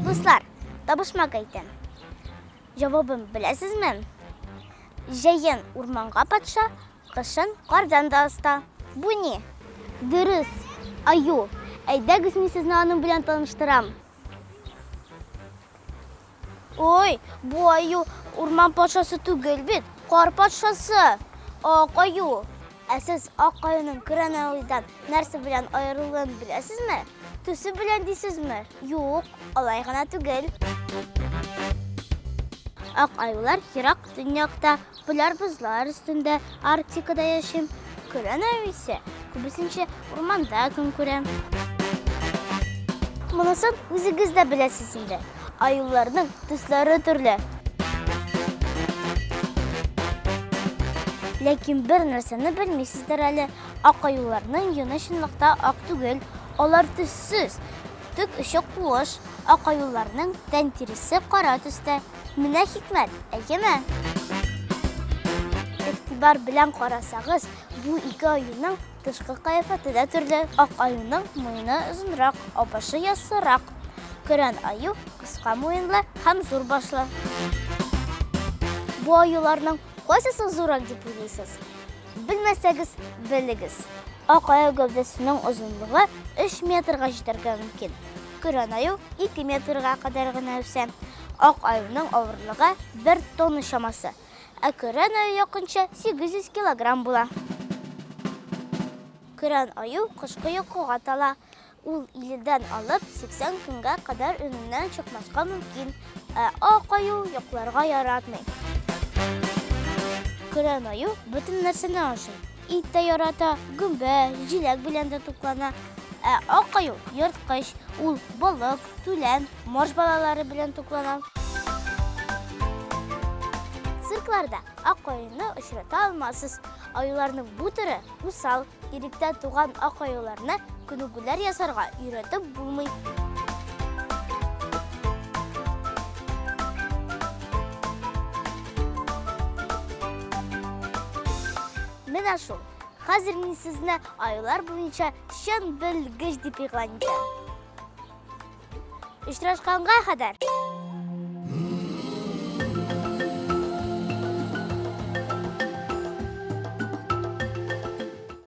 Dostlar, табышмак әйтәм. Җавабын беләсезме? Җәен урманга патша, кышын кардан да оста. Бу ни? Дөрес, аю. Әйдәгез, мин сезне аның белән таныштырам. Ой, бу аю урман патшасы түгел бит, кар патшасы. Ак аю. Ә сез ак аюның Көрәнайдан нәрсә белән аерылуын беләсезме? Төсе белән дисезме? Юк, алай гына түгел. Ак аюлар ерак дөньякта, поляр бозлар өстендә, Арктикада яшим. Көрәнай исә күбесенчә урманда көн күрә. Монысын үзегез дә беләсез инде. Аюларның төсләре төрле. Ләкин бер нәрсәне белмисездер әле. Ак аюларның йоны чынлыкта ак түгел, алар төссез. Төк очы куыш. Ак аюларның тән тиресе кара төстә. Менә хикмәт, әйеме? Игътибар белән карасагыз, бу ике аюның тышкы кыяфәте дә төрле. Ак аюның муены озынрак, башы яссырак. Көрән аю кыска муенлы һәм зур башлы. Бу аюларның кайсысы зуррак дип уйлыйсыз? Белмәсәгез, белегез. Ак аю гәүдәсенең озынлыгы 3 метрга җитәргә мөмкин. Көрән аю 2 метрга кадәр гына үсә. Ак аюның авырлыгы 1 тонна чамасы. Ә көрән аю якынча 800 килограмм була. Көрән аю кышкы йокыга тала. Ул 50-дән алып 80 көнгә кадәр өненнән чыкмаска мөмкин. Ә ак аю йокларга яратмый. Көрән аю бөтен нәрсәне ашый. Ит тә ярата, гөмбә, җиләк белән дә туклана. Ә ак аю ерткыч, ул балык, түлән, марш балалары белән туклана. Циркларда ак аюны очрата алмассыз. Аюларның бу төрі усал, иректә туган ак аюларны күнегүләр ясарга өйрәтеп булмый. Менә шул. Хәзер мин сезне аюлар буенча чын белгеч дип игълан итәм. Очрашканга кадәр.